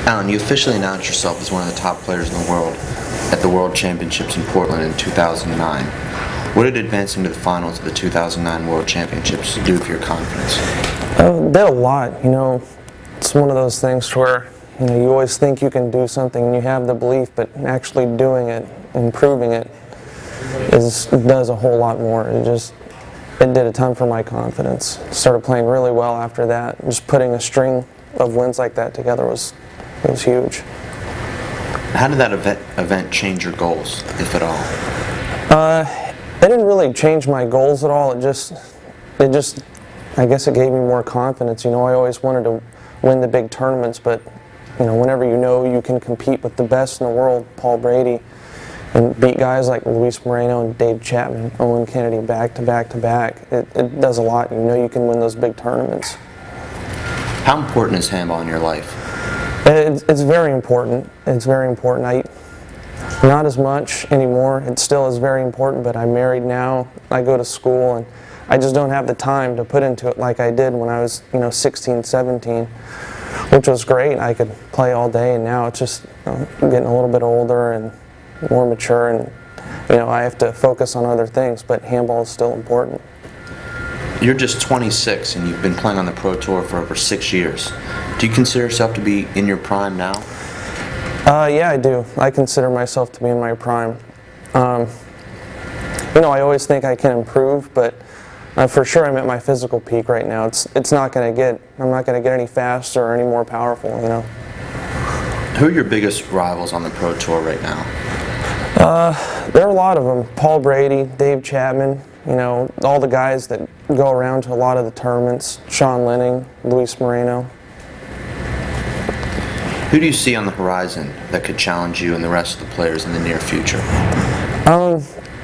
Allan, you officially announced yourself as one of the top players in the world at the World Championships in Portland in 2009. What did advancing to the finals of the 2009 World Championships do for your confidence? It did a lot. It's one of those things where you always think you can do something and you have the belief, but actually doing it and proving it does a whole lot more. It did a ton for my confidence. Started playing really well after that. Just putting a string of wins like that together was huge. How did that event change your goals, if at all? It didn't really change my goals at all. I guess it gave me more confidence. I always wanted to win the big tournaments, but whenever you can compete with the best in the world, Paul Brady, and beat guys like Luis Moreno and Dave Chapman, Owen Kennedy back to back to back, it does a lot. You can win those big tournaments. How important is handball in your life? It's very important. It's very important. Not as much anymore. It still is very important, but I'm married now. I go to school, and I just don't have the time to put into it like I did when I was 16, 17, which was great. I could play all day, and now it's just I'm getting a little bit older and more mature, and I have to focus on other things, but handball is still important. You're just 26 and you've been playing on the Pro Tour for over 6 years. Do you consider yourself to be in your prime now? Yeah, I do. I consider myself to be in my prime. I always think I can improve, but for sure I'm at my physical peak right now. I'm not going to get any faster or any more powerful, Who are your biggest rivals on the Pro Tour right now? There are a lot of them. Paul Brady, Dave Chapman, all the guys that go around to a lot of the tournaments. Sean Lenning, Luis Moreno. Who do you see on the horizon that could challenge you and the rest of the players in the near future?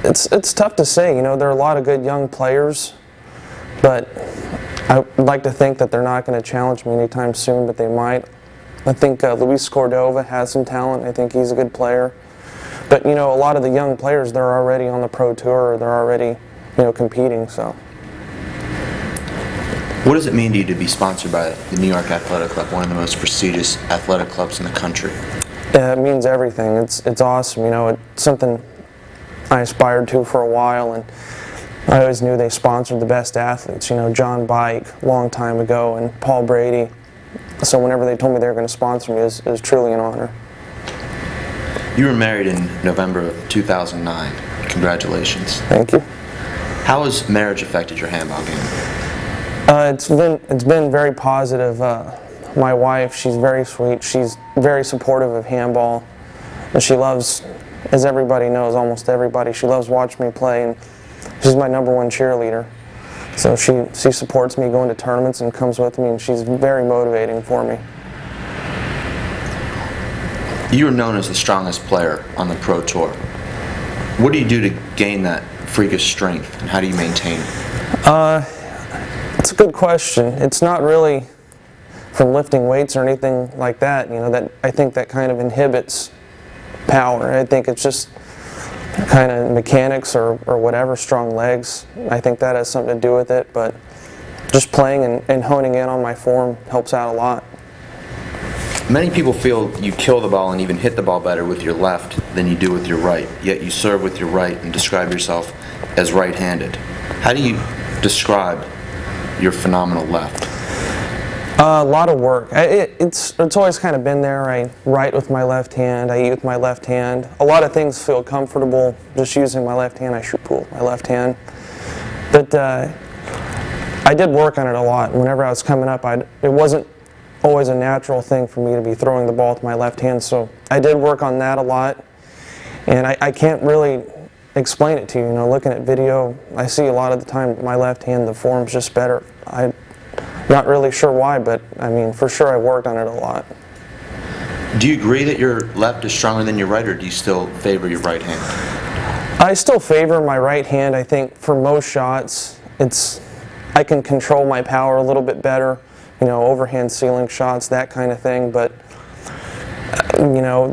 It's tough to say. There are a lot of good young players, but I'd like to think that they're not going to challenge me anytime soon, but they might. I think Luis Cordova has some talent. I think he's a good player. But, a lot of the young players, they're already on the Pro Tour, or they're already, competing, so. What does it mean to you to be sponsored by the New York Athletic Club, one of the most prestigious athletic clubs in the country? Yeah, it means everything. It's awesome. It's something I aspired to for a while, and I always knew they sponsored the best athletes. John Bike, long time ago, and Paul Brady. So whenever they told me they were going to sponsor me, it was truly an honor. You were married in November of 2009. Congratulations. Thank you. How has marriage affected your handball game? It's been very positive. My wife, she's very sweet. She's very supportive of handball, and she loves, as everybody knows, almost everybody, she loves watching me play, and she's my #1 cheerleader. So she supports me going to tournaments and comes with me, and she's very motivating for me. You are known as the strongest player on the Pro Tour. What do you do to gain that freakish strength, and how do you maintain it? It's a good question. It's not really from lifting weights or anything like that. That I think that kind of inhibits power. I think it's just kind of mechanics or whatever, strong legs. I think that has something to do with it, but just playing and honing in on my form helps out a lot. Many people feel you kill the ball and even hit the ball better with your left than you do with your right, yet you serve with your right and describe yourself as right-handed. How do you describe your phenomenal left? A lot of work. It's always kind of been there. I write with my left hand. I eat with my left hand. A lot of things feel comfortable just using my left hand. I shoot pool with my left hand. But I did work on it a lot. Whenever I was coming up, it wasn't always a natural thing for me to be throwing the ball with my left hand. So I did work on that a lot. And I can't really explain it to you. Looking at video, I see a lot of the time my left hand, the form's just better. I'm not really sure why, but for sure I worked on it a lot. Do you agree that your left is stronger than your right, or do you still favor your right hand? I still favor my right hand. I think for most shots, I can control my power a little bit better. Overhand ceiling shots, that kind of thing. But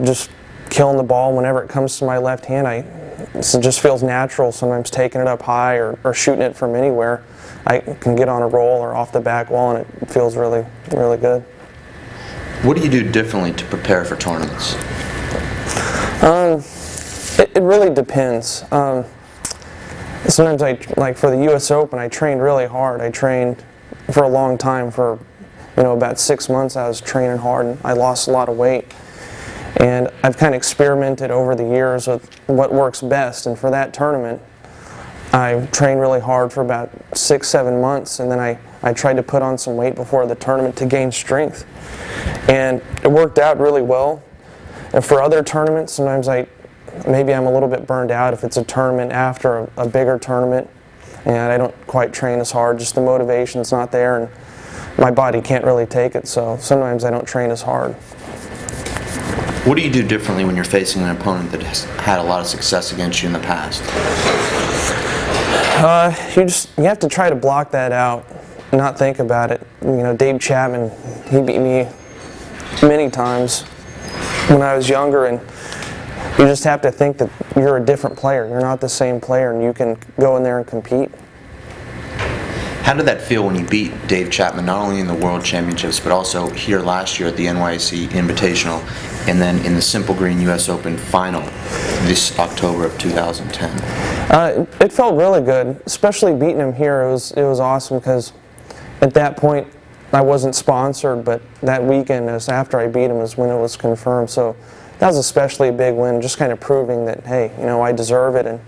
just killing the ball whenever it comes to my left hand, it just feels natural. Sometimes taking it up high or shooting it from anywhere, I can get on a roll or off the back wall, and it feels really, really good. What do you do differently to prepare for tournaments? It really depends. Sometimes like for the U.S. Open, I trained really hard. I trained for a long time. For about 6 months, I was training hard, and I lost a lot of weight. And I've kind of experimented over the years with what works best. And for that tournament, I trained really hard for about 6-7 months, and then I tried to put on some weight before the tournament to gain strength. And it worked out really well. And for other tournaments, sometimes maybe I'm a little bit burned out if it's a tournament after a bigger tournament, and I don't quite train as hard. Just the motivation's not there, and my body can't really take it, so sometimes I don't train as hard. What do you do differently when you're facing an opponent that has had a lot of success against you in the past? You have to try to block that out, not think about it. Dave Chapman, he beat me many times when I was younger, and you just have to think that you're a different player. You're not the same player, and you can go in there and compete. How did that feel when you beat Dave Chapman, not only in the World Championships, but also here last year at the NYC Invitational, and then in the Simple Green U.S. Open Final this October of 2010? It felt really good, especially beating him here. It was awesome because at that point I wasn't sponsored, but that weekend after I beat him is when it was confirmed. So that was especially a big win, just kind of proving that, hey, I deserve it. And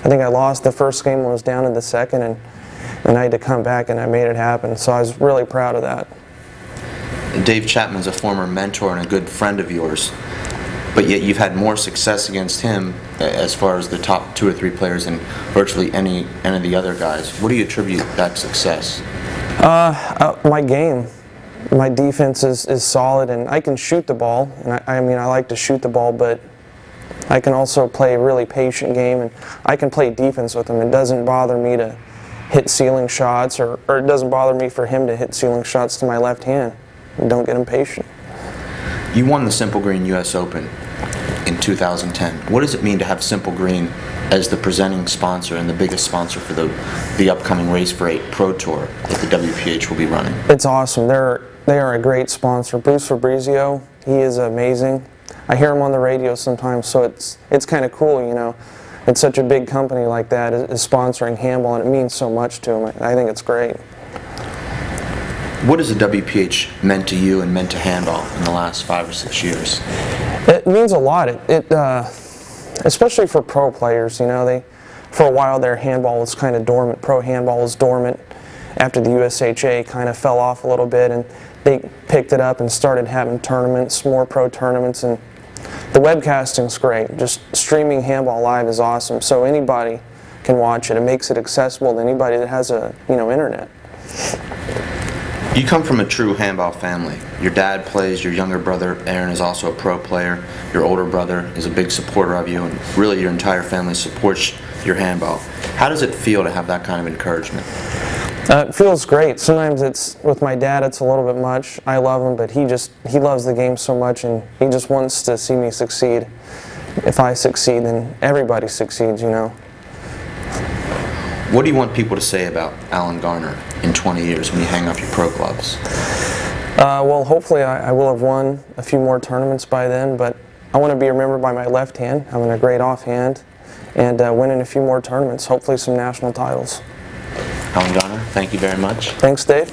I think I lost the first game when I was down in the second, and I had to come back, and I made it happen. So I was really proud of that. Dave Chapman's a former mentor and a good friend of yours, but yet you've had more success against him as far as the top 2 or 3 players than virtually any of the other guys. What do you attribute that success? My game. My defense is solid, and I can shoot the ball. And I like to shoot the ball, but I can also play a really patient game, and I can play defense with him. It doesn't bother me to hit ceiling shots, or it doesn't bother me for him to hit ceiling shots to my left hand. Don't get impatient. You won the Simple Green U.S. Open in 2010. What does it mean to have Simple Green as the presenting sponsor and the biggest sponsor for the upcoming Race for 8 Pro Tour that the WPH will be running? It's awesome. They are a great sponsor. Bruce Fabrizio, he is amazing. I hear him on the radio sometimes, so it's kind of cool, It's such a big company like that is sponsoring handball, and it means so much to him. I think it's great. What has the WPH meant to you and meant to handball in the last 5 or 6 years? It means a lot. Especially for pro players. For a while their handball was kind of dormant. Pro handball was dormant after the USHA kind of fell off a little bit, and they picked it up and started having tournaments, more pro tournaments, and the webcasting's great. Just streaming handball live is awesome, so anybody can watch it. It makes it accessible to anybody that has a internet. You come from a true handball family. Your dad plays, your younger brother Aaron is also a pro player, your older brother is a big supporter of you, and really your entire family supports your handball. How does it feel to have that kind of encouragement? It feels great. Sometimes with my dad it's a little bit much. I love him, but he loves the game so much, and he just wants to see me succeed. If I succeed, then everybody succeeds, What do you want people to say about Allan Garner in 20 years when you hang up your pro gloves? Well, hopefully I will have won a few more tournaments by then, but I want to be remembered by my left hand, having a great offhand, and winning a few more tournaments, hopefully some national titles. Allan Garner, thank you very much. Thanks, Dave.